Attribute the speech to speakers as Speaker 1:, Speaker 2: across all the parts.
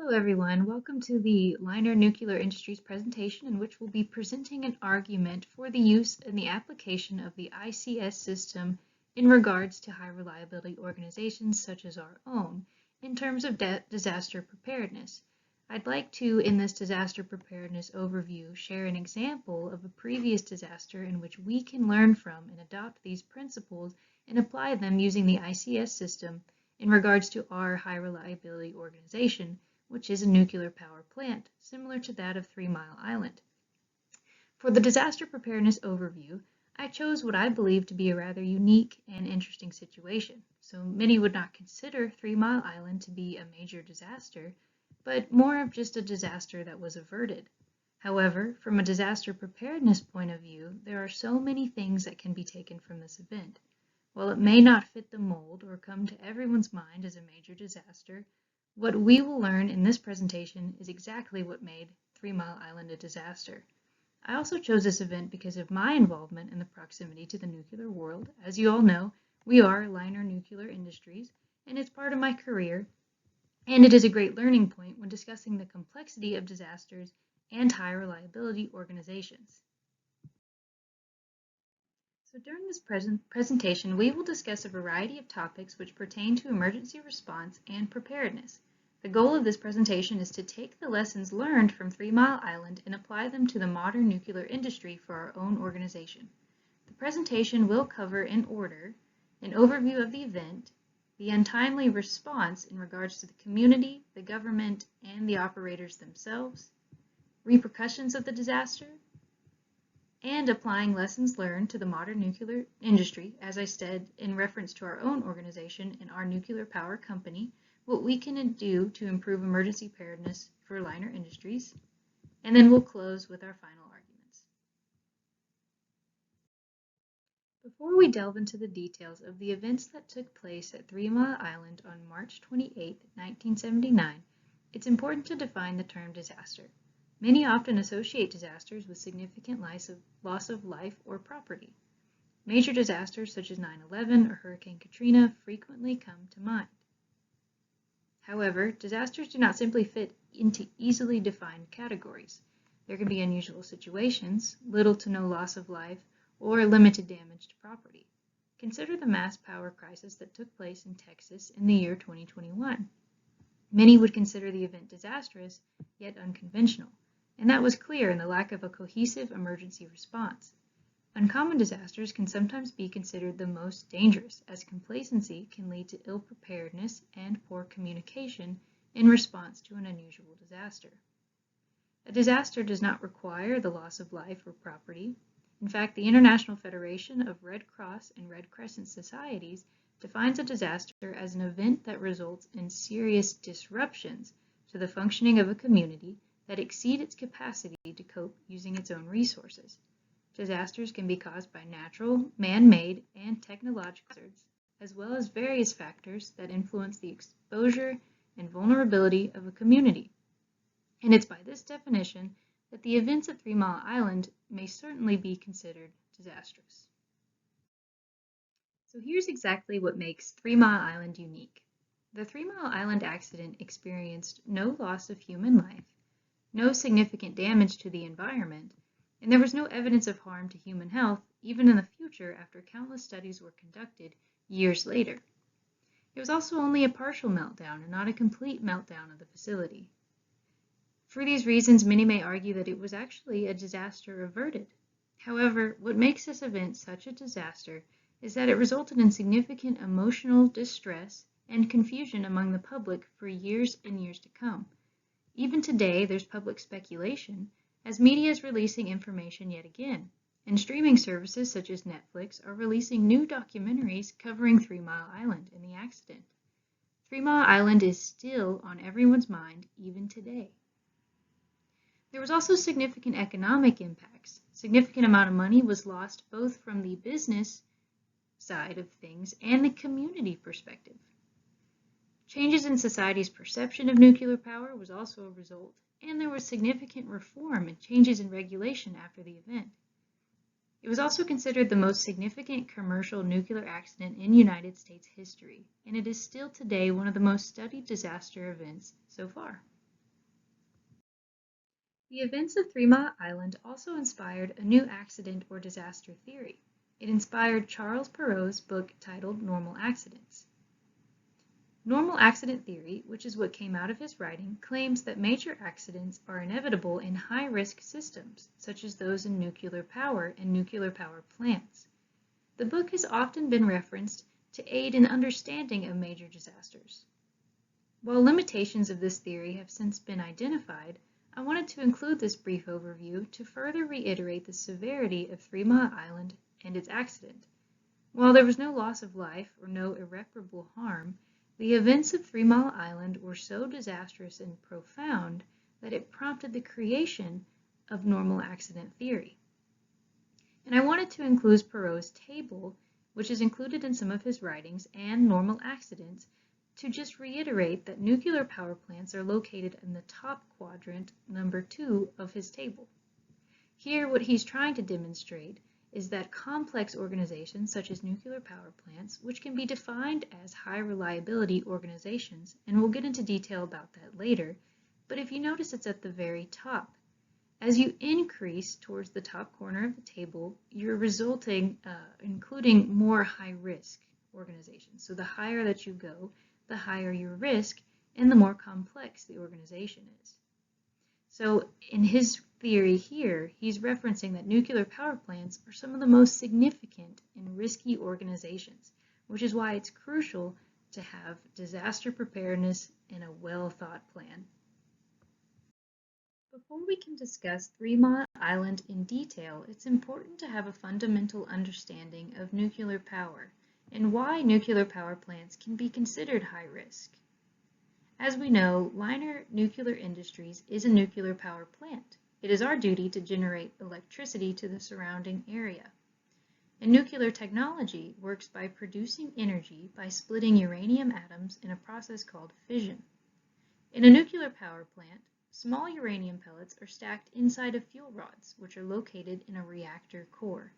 Speaker 1: Hello everyone, welcome to the Liner Nuclear Industries presentation in which we'll be presenting an argument for the use and the application of the ICS system in regards to high reliability organizations such as our own in terms of disaster preparedness. I'd like to, in this disaster preparedness overview, share an example of a previous disaster in which we can learn from and adopt these principles and apply them using the ICS system in regards to our high reliability organization, which is a nuclear power plant, similar to that of 3 Mile Island. For the disaster preparedness overview, I chose what I believe to be a rather unique and interesting situation. So many would not consider 3 Mile Island to be a major disaster, but more of just a disaster that was averted. However, from a disaster preparedness point of view, there are so many things that can be taken from this event. While it may not fit the mold or come to everyone's mind as a major disaster, what we will learn in this presentation is exactly what made 3 Mile Island a disaster. I also chose this event because of my involvement in the proximity to the nuclear world. As you all know, we are Liner Nuclear Industries, and it's part of my career, and it is a great learning point when discussing the complexity of disasters and high reliability organizations. So during this presentation, we will discuss a variety of topics which pertain to emergency response and preparedness. The goal of this presentation is to take the lessons learned from 3 Mile Island and apply them to the modern nuclear industry for our own organization. The presentation will cover in order an overview of the event, the untimely response in regards to the community, the government, and the operators themselves, repercussions of the disaster, and applying lessons learned to the modern nuclear industry, as I said, in reference to our own organization and our nuclear power company, what we can do to improve emergency preparedness for Liner Industries, and then we'll close with our final arguments. Before we delve into the details of the events that took place at 3 Mile Island on March 28, 1979, it's important to define the term disaster. Many often associate disasters with significant loss of life or property. Major disasters such as 9/11 or Hurricane Katrina frequently come to mind. However, disasters do not simply fit into easily defined categories. There can be unusual situations, little to no loss of life, or limited damage to property. Consider the mass power crisis that took place in Texas in the year 2021. Many would consider the event disastrous, yet unconventional. And that was clear in the lack of a cohesive emergency response. Uncommon disasters can sometimes be considered the most dangerous, as complacency can lead to ill preparedness and poor communication in response to an unusual disaster. A disaster does not require the loss of life or property. In fact, the International Federation of Red Cross and Red Crescent Societies defines a disaster as an event that results in serious disruptions to the functioning of a community that exceed its capacity to cope using its own resources. Disasters can be caused by natural, man-made, and technological hazards, as well as various factors that influence the exposure and vulnerability of a community. And it's by this definition that the events at 3 Mile Island may certainly be considered disastrous. So here's exactly what makes 3 Mile Island unique. The 3 Mile Island accident experienced no loss of human life, no significant damage to the environment, and there was no evidence of harm to human health even in the future after countless studies were conducted years later. It was also only a partial meltdown and not a complete meltdown of the facility. For these reasons, many may argue that it was actually a disaster averted. However, what makes this event such a disaster is that it resulted in significant emotional distress and confusion among the public for years and years to come. Even today, there's public speculation as media is releasing information yet again, and streaming services such as Netflix are releasing new documentaries covering 3 Mile Island and the accident. 3 Mile Island is still on everyone's mind even today. There was also significant economic impacts. Significant amount of money was lost both from the business side of things and the community perspective. Changes in society's perception of nuclear power was also a result, and there was significant reform and changes in regulation after the event. It was also considered the most significant commercial nuclear accident in United States history, and it is still today one of the most studied disaster events so far. The events of 3 Mile Island also inspired a new accident or disaster theory. It inspired Charles Perrow's book titled Normal Accidents. Normal accident theory, which is what came out of his writing, claims that major accidents are inevitable in high-risk systems, such as those in nuclear power and nuclear power plants. The book has often been referenced to aid in understanding of major disasters. While limitations of this theory have since been identified, I wanted to include this brief overview to further reiterate the severity of 3 Mile Island and its accident. While there was no loss of life or no irreparable harm, the events of 3 Mile Island were so disastrous and profound that it prompted the creation of normal accident theory. And I wanted to include Perrow's table, which is included in some of his writings, and normal accidents, to just reiterate that nuclear power plants are located in the top quadrant, number 2, of his table. Here, what he's trying to demonstrate is that complex organizations such as nuclear power plants, which can be defined as high reliability organizations, and we'll get into detail about that later, but if you notice it's at the very top. As you increase towards the top corner of the table, you're including more high-risk organizations. So the higher that you go, the higher your risk and the more complex the organization is. So in his theory here, he's referencing that nuclear power plants are some of the most significant and risky organizations, which is why it's crucial to have disaster preparedness and a well-thought plan. Before we can discuss 3 Mile Island in detail, it's important to have a fundamental understanding of nuclear power and why nuclear power plants can be considered high risk. As we know, Liner Nuclear Industries is a nuclear power plant. It is our duty to generate electricity to the surrounding area. And nuclear technology works by producing energy by splitting uranium atoms in a process called fission. In a nuclear power plant, small uranium pellets are stacked inside of fuel rods, which are located in a reactor core.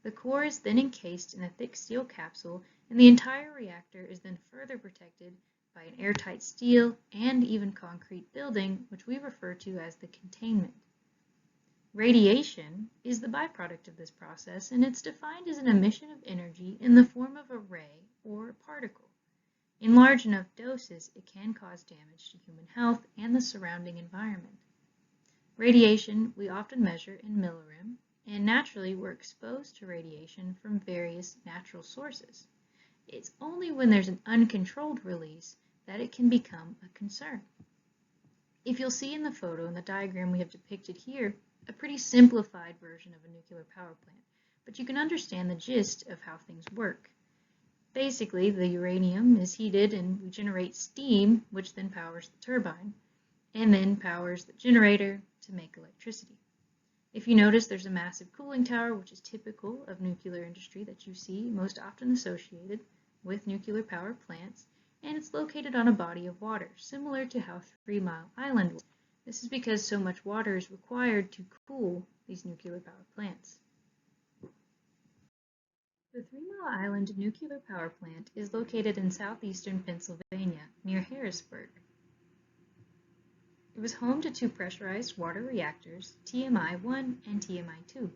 Speaker 1: The core is then encased in a thick steel capsule, and the entire reactor is then further protected by an airtight steel and even concrete building, which we refer to as the containment. Radiation is the byproduct of this process, and it's defined as an emission of energy in the form of a ray or a particle. In large enough doses, it can cause damage to human health and the surrounding environment. Radiation we often measure in millirem, and naturally we're exposed to radiation from various natural sources. It's only when there's an uncontrolled release that it can become a concern. If you'll see in the photo, in the diagram we have depicted here, a pretty simplified version of a nuclear power plant, but you can understand the gist of how things work. Basically, the uranium is heated and we generate steam, which then powers the turbine, and then powers the generator to make electricity. If you notice, there's a massive cooling tower, which is typical of nuclear industry that you see most often associated with nuclear power plants, and it's located on a body of water, similar to how 3 Mile Island was. This is because so much water is required to cool these nuclear power plants. The 3 Mile Island nuclear power plant is located in southeastern Pennsylvania, near Harrisburg. It was home to 2 pressurized water reactors, TMI-1 and TMI-2.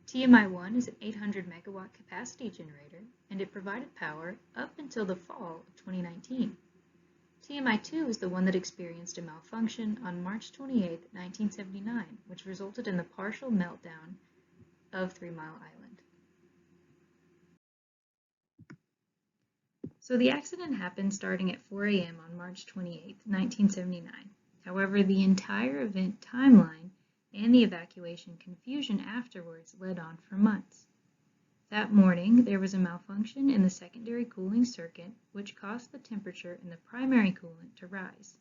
Speaker 1: TMI-1 is an 800 megawatt capacity generator, and it provided power up until the fall of 2019. TMI-2 is the one that experienced a malfunction on March 28, 1979, which resulted in the partial meltdown of 3 Mile Island. So the accident happened starting at 4 a.m. on March 28, 1979. However, the entire event timeline and the evacuation confusion afterwards led on for months. That morning, there was a malfunction in the secondary cooling circuit, which caused the temperature in the primary coolant to rise.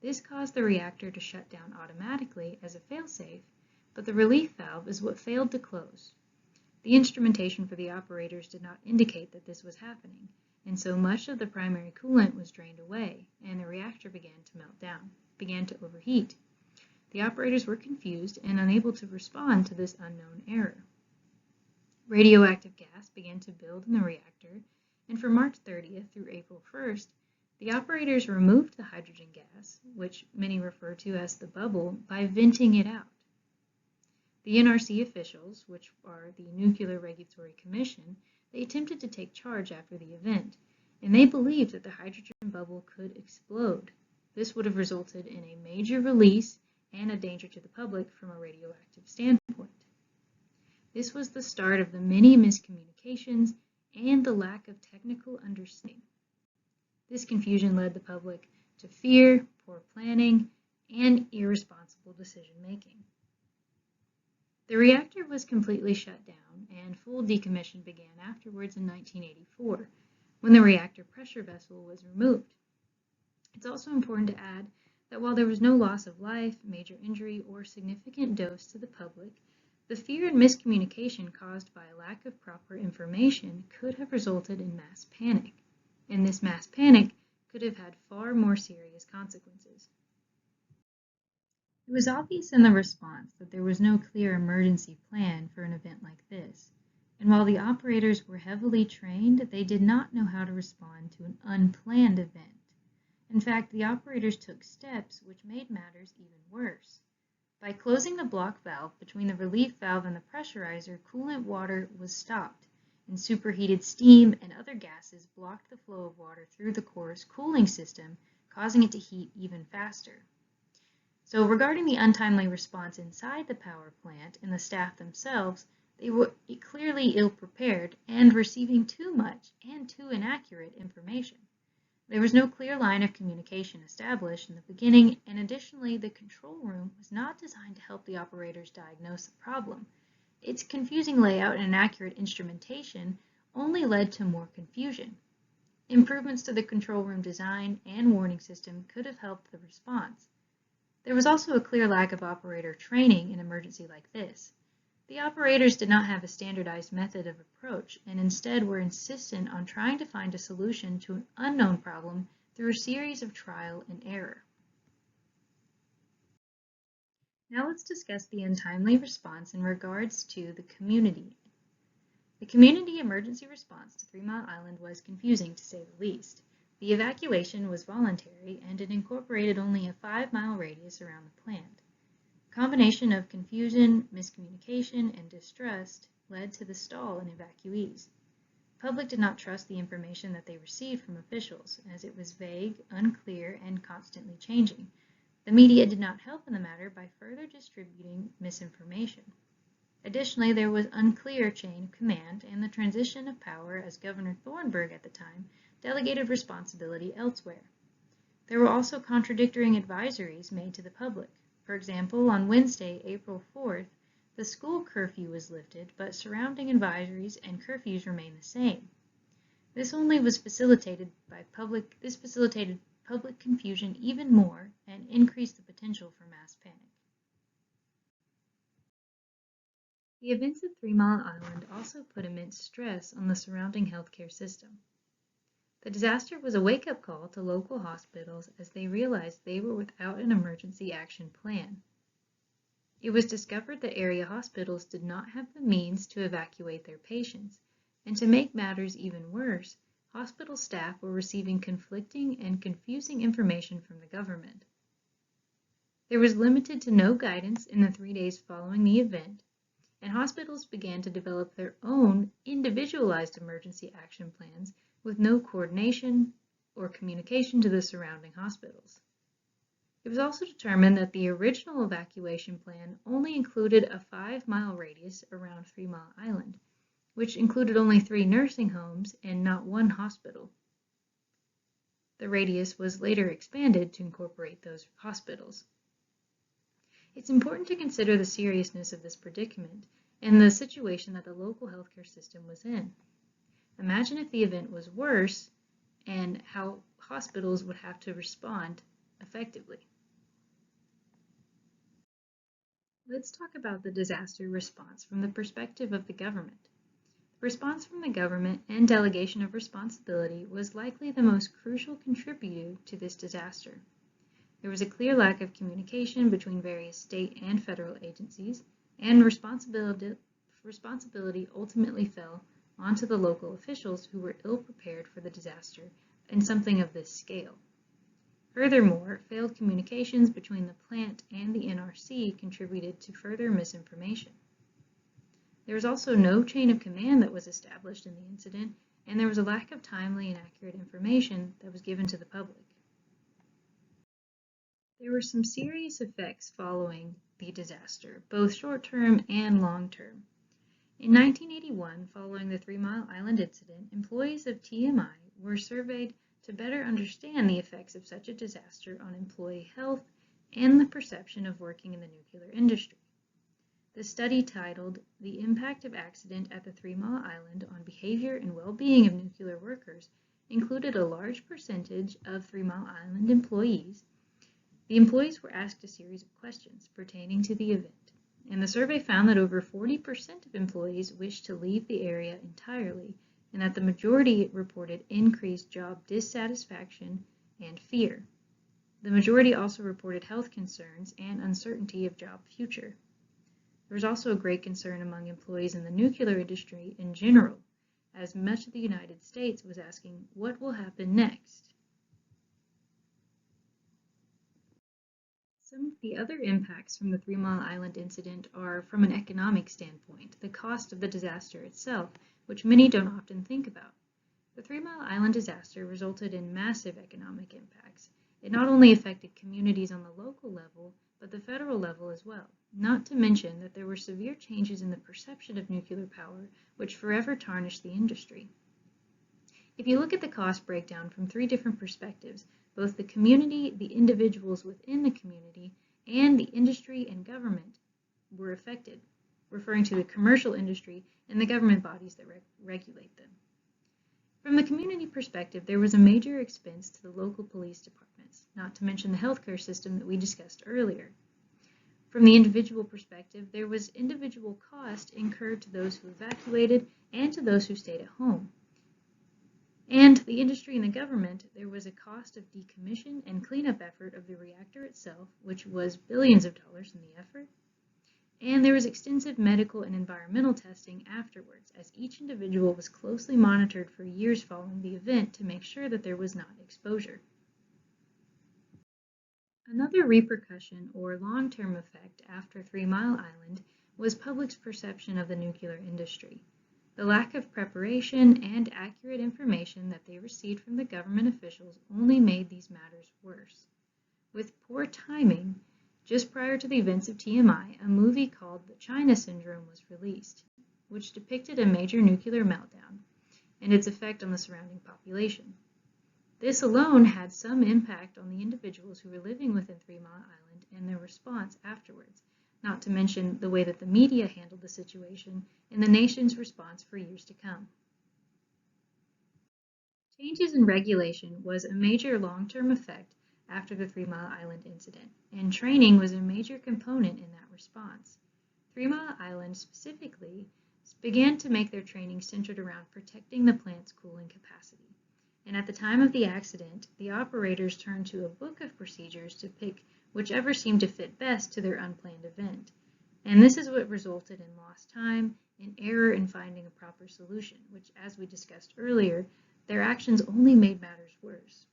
Speaker 1: This caused the reactor to shut down automatically as a failsafe, but the relief valve is what failed to close. The instrumentation for the operators did not indicate that this was happening, and so much of the primary coolant was drained away, and the reactor began to overheat. The operators were confused and unable to respond to this unknown error. Radioactive gas began to build in the reactor, and from March 30th through April 1st, The operators removed the hydrogen gas, which many refer to as the bubble, by venting it out. The NRC officials, which are the Nuclear Regulatory Commission, they attempted to take charge after the event, and they believed that the hydrogen bubble could explode. This would have resulted in a major release and a danger to the public from a radioactive standpoint. This was the start of the many miscommunications and the lack of technical understanding. This confusion led the public to fear, poor planning, and irresponsible decision-making. The reactor was completely shut down, and full decommission began afterwards in 1984, when the reactor pressure vessel was removed. It's also important to add that while there was no loss of life, major injury, or significant dose to the public, the fear and miscommunication caused by a lack of proper information could have resulted in mass panic, and this mass panic could have had far more serious consequences. It was obvious in the response that there was no clear emergency plan for an event like this, and while the operators were heavily trained, they did not know how to respond to an unplanned event. In fact, the operators took steps which made matters even worse. By closing the block valve between the relief valve and the pressurizer, coolant water was stopped, and superheated steam and other gases blocked the flow of water through the core's cooling system, causing it to heat even faster. So regarding the untimely response inside the power plant and the staff themselves, they were clearly ill-prepared and receiving too much and too inaccurate information. There was no clear line of communication established in the beginning, and additionally, the control room was not designed to help the operators diagnose the problem. Its confusing layout and inaccurate instrumentation only led to more confusion. Improvements to the control room design and warning system could have helped the response. There was also a clear lack of operator training in an emergency like this. The operators did not have a standardized method of approach and instead were insistent on trying to find a solution to an unknown problem through a series of trial and error. Now let's discuss the untimely response in regards to the community. The community emergency response to 3 Mile Island was confusing, to say the least. The evacuation was voluntary and it incorporated only a 5-mile radius around the plant. A combination of confusion, miscommunication, and distrust led to the stall in evacuees. The public did not trust the information that they received from officials, as it was vague, unclear, and constantly changing. The media did not help in the matter by further distributing misinformation. Additionally, there was unclear chain of command, and the transition of power, as Governor Thornburg at the time delegated responsibility elsewhere. There were also contradictory advisories made to the public. For example, on Wednesday, April 4th, the school curfew was lifted, but surrounding advisories and curfews remained the same. This facilitated public confusion even more and increased the potential for mass panic. The events at 3 Mile Island also put immense stress on the surrounding healthcare system. The disaster was a wake-up call to local hospitals as they realized they were without an emergency action plan. It was discovered that area hospitals did not have the means to evacuate their patients, and to make matters even worse, hospital staff were receiving conflicting and confusing information from the government. There was limited to no guidance in the 3 days following the event, and hospitals began to develop their own individualized emergency action plans with no coordination or communication to the surrounding hospitals. It was also determined that the original evacuation plan only included a 5-mile radius around 3 Mile Island, which included only 3 nursing homes and not 1 hospital. The radius was later expanded to incorporate those hospitals. It's important to consider the seriousness of this predicament and the situation that the local healthcare system was in. Imagine if the event was worse and how hospitals would have to respond effectively. Let's talk about the disaster response from the perspective of the government. The response from the government and delegation of responsibility was likely the most crucial contributor to this disaster. There was a clear lack of communication between various state and federal agencies, and responsibility ultimately fell onto the local officials who were ill-prepared for the disaster in something of this scale. Furthermore, failed communications between the plant and the NRC contributed to further misinformation. There was also no chain of command that was established in the incident, and there was a lack of timely and accurate information that was given to the public. There were some serious effects following the disaster, both short-term and long-term. In 1981, following the 3 Mile Island incident, employees of TMI were surveyed to better understand the effects of such a disaster on employee health and the perception of working in the nuclear industry. The study, titled "The Impact of Accident at the 3 Mile Island on Behavior and Well-Being of Nuclear Workers," included a large percentage of 3 Mile Island employees. The employees were asked a series of questions pertaining to the event, and the survey found that over 40% of employees wished to leave the area entirely, and that the majority reported increased job dissatisfaction and fear. The majority also reported health concerns and uncertainty of job future. There was also a great concern among employees in the nuclear industry in general, as much of the United States was asking, what will happen next? Some of the other impacts from the 3 Mile Island incident are from an economic standpoint, the cost of the disaster itself, which many don't often think about. The 3 Mile Island disaster resulted in massive economic impacts. It not only affected communities on the local level, but the federal level as well, not to mention that there were severe changes in the perception of nuclear power, which forever tarnished the industry. If you look at the cost breakdown from 3 different perspectives, both the community, the individuals within the community, and the industry and government were affected, referring to the commercial industry and the government bodies that regulate them. From the community perspective, there was a major expense to the local police departments, not to mention the healthcare system that we discussed earlier. From the individual perspective, there was individual cost incurred to those who evacuated and to those who stayed at home. And the industry and the government, there was a cost of decommission and cleanup effort of the reactor itself, which was billions of dollars in the effort. And there was extensive medical and environmental testing afterwards, as each individual was closely monitored for years following the event to make sure that there was not exposure. Another repercussion or long-term effect after 3 Mile Island was public's perception of the nuclear industry. The lack of preparation and accurate information that they received from the government officials only made these matters worse. With poor timing, just prior to the events of TMI, a movie called The China Syndrome was released, which depicted a major nuclear meltdown and its effect on the surrounding population. This alone had some impact on the individuals who were living within 3 Mile Island and their response afterwards, not to mention the way that the media handled the situation and the nation's response for years to come. Changes in regulation was a major long-term effect after the 3 Mile Island incident, and training was a major component in that response. 3 Mile Island specifically began to make their training centered around protecting the plant's cooling capacity. And at the time of the accident, the operators turned to a book of procedures to pick whichever seemed to fit best to their unplanned event. And this is what resulted in lost time and error in finding a proper solution, which, as we discussed earlier, their actions only made matters worse.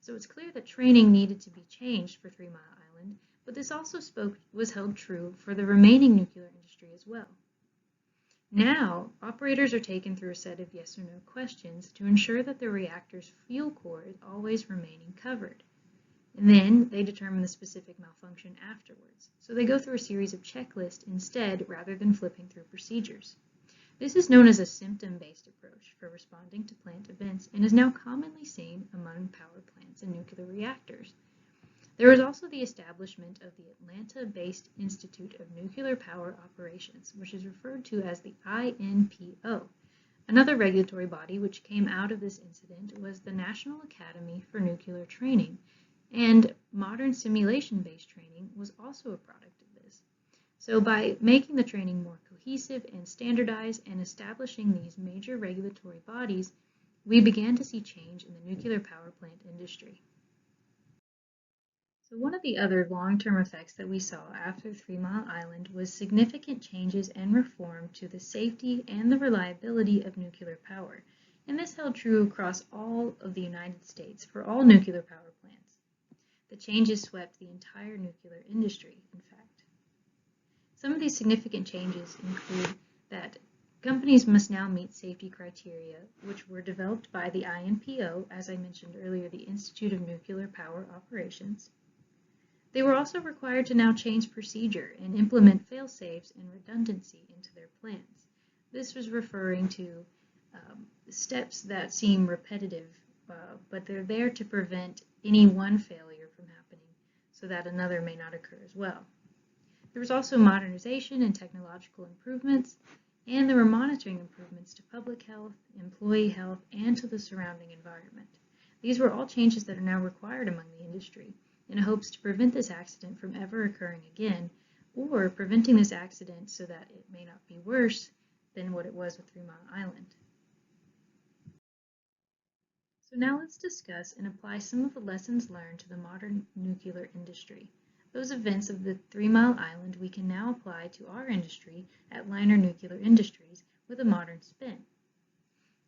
Speaker 1: So it's clear that training needed to be changed for 3 Mile Island, but this also was held true for the remaining nuclear industry as well. Now, operators are taken through a set of yes or no questions to ensure that the reactor's fuel core is always remaining covered. And then they determine the specific malfunction afterwards. So they go through a series of checklists instead rather than flipping through procedures. This is known as a symptom-based approach for responding to plant events and is now commonly seen among power plants and nuclear reactors. There was also the establishment of the Atlanta-based Institute of Nuclear Power Operations, which is referred to as the INPO. Another regulatory body which came out of this incident was the National Academy for Nuclear Training, and modern simulation-based training was also a product of this. So by making the training more cohesive and standardized and establishing these major regulatory bodies, we began to see change in the nuclear power plant industry. So one of the other long-term effects that we saw after 3 Mile Island was significant changes and reform to the safety and the reliability of nuclear power. and this held true across all of the United States for all nuclear power plants. The changes swept the entire nuclear industry, in fact. Some of these significant changes include that companies must now meet safety criteria, which were developed by the INPO, as I mentioned earlier, the Institute of Nuclear Power Operations. They were also required to now change procedure and implement fail-safes and redundancy into their plans. This was referring to steps that seem repetitive, but they're there to prevent any one failure from happening so that another may not occur as well. There was also modernization and technological improvements, and there were monitoring improvements to public health, employee health, and to the surrounding environment. These were all changes that are now required among the industry in hopes to prevent this accident from ever occurring again, or preventing this accident so that it may not be worse than what it was with 3 Mile Island. So now let's discuss and apply some of the lessons learned to the modern nuclear industry. Those events of the 3 Mile Island we can now apply to our industry at Liner Nuclear Industries with a modern spin.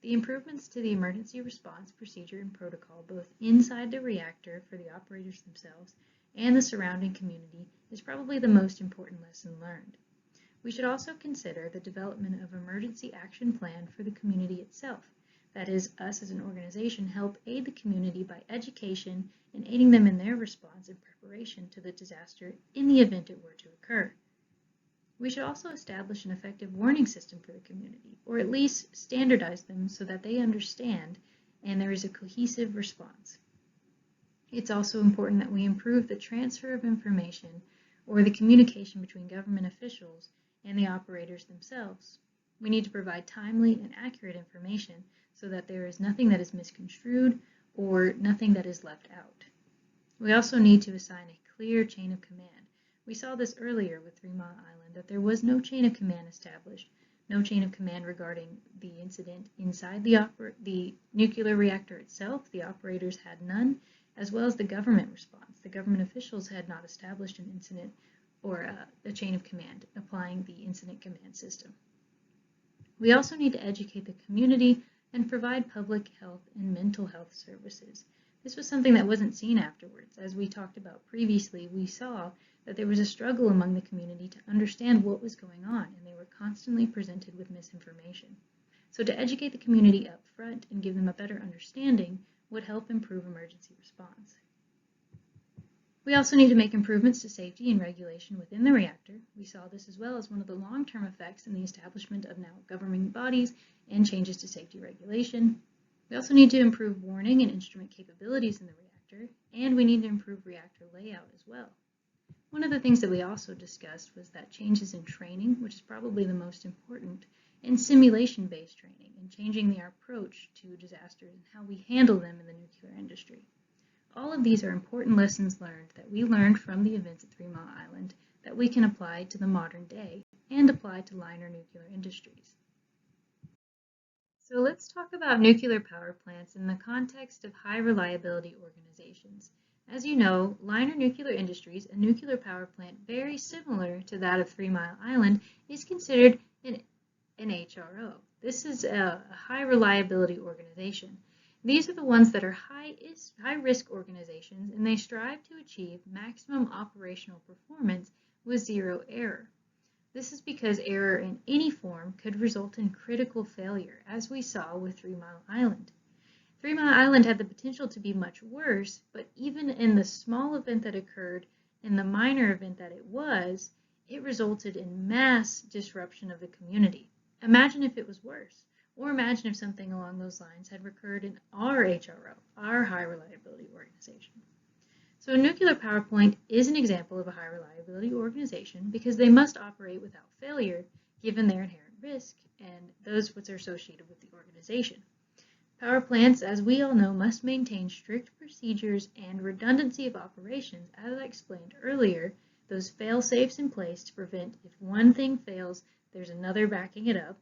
Speaker 1: The improvements to the emergency response procedure and protocol both inside the reactor for the operators themselves and the surrounding community is probably the most important lesson learned. We should also consider the development of an emergency action plan for the community itself. That is, us as an organization help aid the community by education and aiding them in their response and preparation to the disaster in the event it were to occur. We should also establish an effective warning system for the community, or at least standardize them so that they understand and there is a cohesive response. It's also important that we improve the transfer of information or the communication between government officials and the operators themselves. We need to provide timely and accurate information so that there is nothing that is misconstrued or nothing that is left out. We also need to assign a clear chain of command. We saw this earlier with 3 Mile Island, that there was no chain of command established, no chain of command regarding the incident inside the nuclear reactor itself. The operators had none, as well as the government response. The government officials had not established an incident or a chain of command applying the incident command system. We also need to educate the community and provide public health and mental health services. This was something that wasn't seen afterwards. As we talked about previously, we saw that there was a struggle among the community to understand what was going on, and they were constantly presented with misinformation. So to educate the community up front and give them a better understanding would help improve emergency response. We also need to make improvements to safety and regulation within the reactor. We saw this as well as one of the long-term effects in the establishment of now governing bodies and changes to safety regulation. We also need to improve warning and instrument capabilities in the reactor, and we need to improve reactor layout as well. One of the things that we also discussed was that changes in training, which is probably the most important, and simulation-based training, and changing our approach to disasters and how we handle them in the nuclear industry. All of these are important lessons learned that we learned from the events at 3 Mile Island that we can apply to the modern day and apply to Liner Nuclear Industries. So let's talk about nuclear power plants in the context of high reliability organizations. As you know, Liner Nuclear Industries, a nuclear power plant very similar to that of 3 Mile Island, is considered an HRO. This is a high reliability organization. These are the ones that are high-risk organizations, and they strive to achieve maximum operational performance with zero error. This is because error in any form could result in critical failure, as we saw with 3 Mile Island. 3 Mile Island had the potential to be much worse, but even in the small event that occurred and the minor event that it resulted in mass disruption of the community. Imagine if it was worse. Or imagine if something along those lines had occurred in our HRO, our high reliability organization. So a nuclear power plant is an example of a high reliability organization because they must operate without failure given their inherent risk and those which are associated with the organization. Power plants, as we all know, must maintain strict procedures and redundancy of operations, as I explained earlier, those fail-safes in place to prevent if one thing fails, there's another backing it up.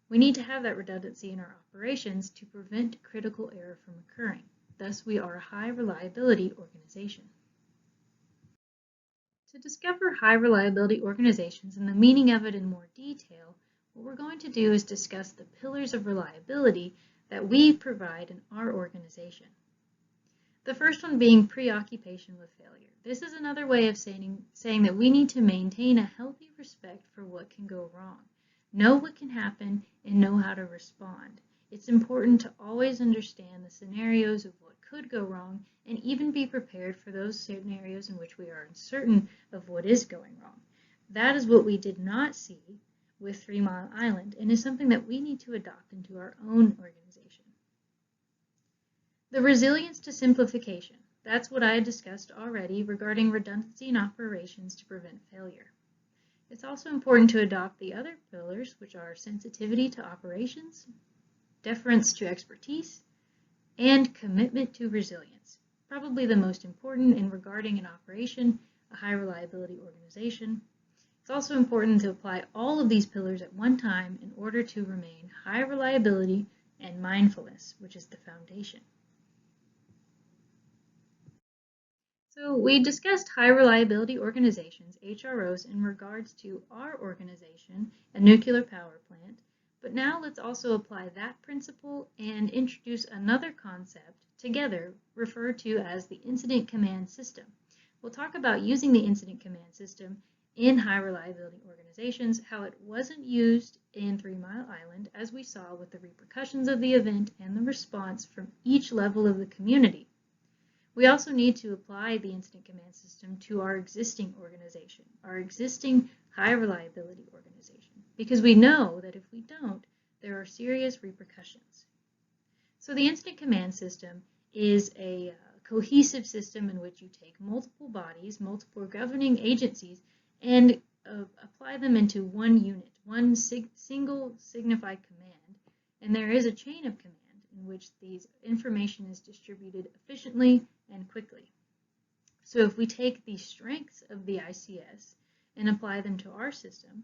Speaker 1: We need to have that redundancy in our operations to prevent critical error from occurring. Thus, we are a high reliability organization. To discover high reliability organizations and the meaning of it in more detail, what we're going to do is discuss the pillars of reliability that we provide in our organization. The first one being preoccupation with failure. This is another way of saying that we need to maintain a healthy respect for what can go wrong, know what can happen, and know how to respond. It's important to always understand the scenarios of what could go wrong and even be prepared for those scenarios in which we are uncertain of what is going wrong. That is what we did not see with 3 Mile Island and is something that we need to adopt into our own organization. The resilience to simplification. That's what I had discussed already regarding redundancy in operations to prevent failure. It's also important to adopt the other pillars, which are sensitivity to operations, deference to expertise, and commitment to resilience. Probably the most important in regarding an operation, a high reliability organization. It's also important to apply all of these pillars at one time in order to remain high reliability and mindfulness, which is the foundation. So we discussed high reliability organizations, HROs, in regards to our organization, a nuclear power plant, but now let's also apply that principle and introduce another concept together referred to as the incident command system. We'll talk about using the incident command system in high reliability organizations, how it wasn't used in 3 Mile Island, as we saw with the repercussions of the event and the response from each level of the community. We also need to apply the incident command system to our existing organization, our existing high reliability organization, because we know that if we don't, there are serious repercussions. So the incident command system is a cohesive system in which you take multiple bodies, multiple governing agencies, and apply them into one unit, one single signified command, and there is a chain of command in which these information is distributed efficiently and quickly. So if we take the strengths of the ICS and apply them to our system,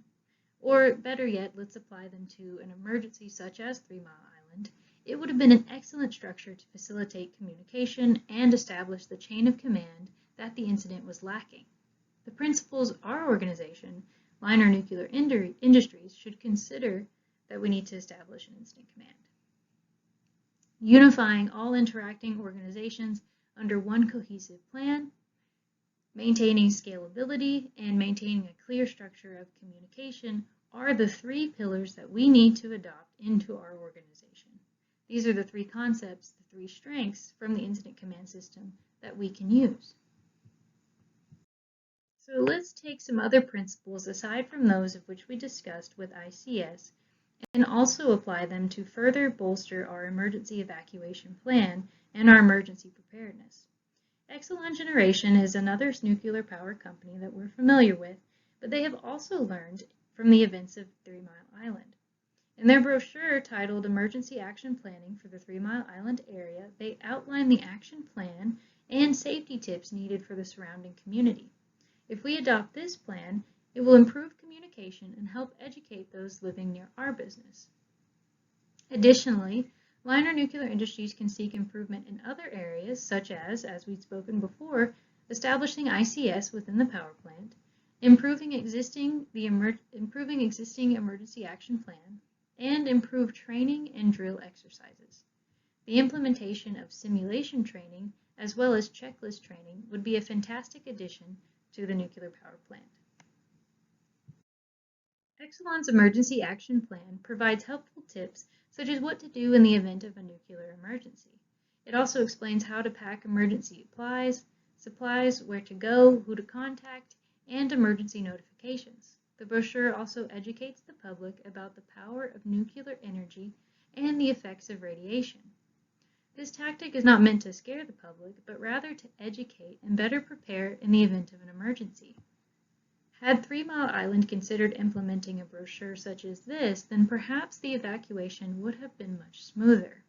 Speaker 1: or better yet, let's apply them to an emergency such as 3 Mile Island, it would have been an excellent structure to facilitate communication and establish the chain of command that the incident was lacking. The principles our organization, Liner Nuclear Industries, should consider that we need to establish an incident command. Unifying all interacting organizations under one cohesive plan, maintaining scalability, and maintaining a clear structure of communication are the 3 pillars that we need to adopt into our organization. These are the 3 concepts, the 3 strengths from the incident command system that we can use. So let's take some other principles aside from those of which we discussed with ICS and also apply them to further bolster our emergency evacuation plan and our emergency preparedness. Exelon Generation is another nuclear power company that we're familiar with, but they have also learned from the events of 3 Mile Island. In their brochure titled Emergency Action Planning for the 3 Mile Island Area, they outline the action plan and safety tips needed for the surrounding community. If we adopt this plan, it will improve communication and help educate those living near our business. Additionally, Liner Nuclear Industries can seek improvement in other areas, such as we've spoken before, establishing ICS within the power plant, improving existing emergency action plan, and improve training and drill exercises. The implementation of simulation training as well as checklist training would be a fantastic addition to the nuclear power plant. Exelon's Emergency Action Plan provides helpful tips such as what to do in the event of a nuclear emergency. It also explains how to pack emergency supplies, where to go, who to contact, and emergency notifications. The brochure also educates the public about the power of nuclear energy and the effects of radiation. This tactic is not meant to scare the public, but rather to educate and better prepare in the event of an emergency. Had 3 Mile Island considered implementing a brochure such as this, then perhaps the evacuation would have been much smoother.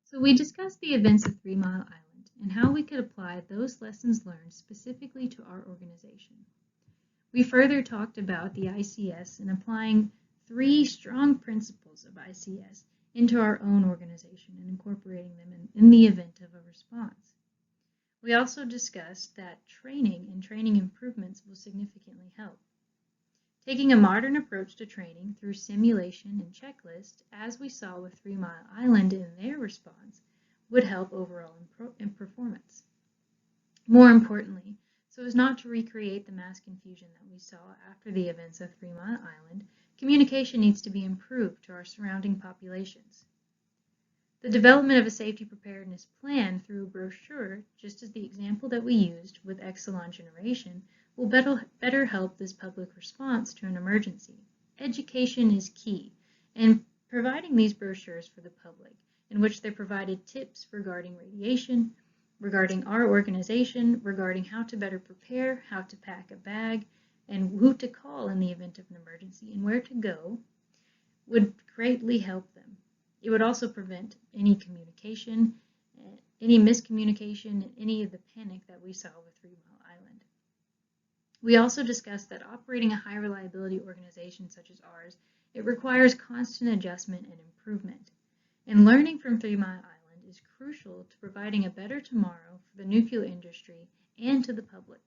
Speaker 1: So we discussed the events of 3 Mile Island and how we could apply those lessons learned specifically to our organization. We further talked about the ICS and applying 3 strong principles of ICS into our own organization and incorporating them in the event of a response. We also discussed that training and training improvements will significantly help. Taking a modern approach to training through simulation and checklist, as we saw with 3 Mile Island in their response, would help overall in performance. More importantly, so as not to recreate the mass confusion that we saw after the events of 3 Mile Island, communication needs to be improved to our surrounding populations. The development of a safety preparedness plan through a brochure, just as the example that we used with Exelon Generation, will better help this public response to an emergency. Education is key, and providing these brochures for the public, in which they provided tips regarding radiation, regarding our organization, regarding how to better prepare, how to pack a bag, and who to call in the event of an emergency and where to go, would greatly help them. It would also prevent any communication, any miscommunication, and any of the panic that we saw with 3 Mile Island. We also discussed that operating a high reliability organization such as ours, it requires constant adjustment and improvement. And learning from 3 Mile Island is crucial to providing a better tomorrow for the nuclear industry and to the public.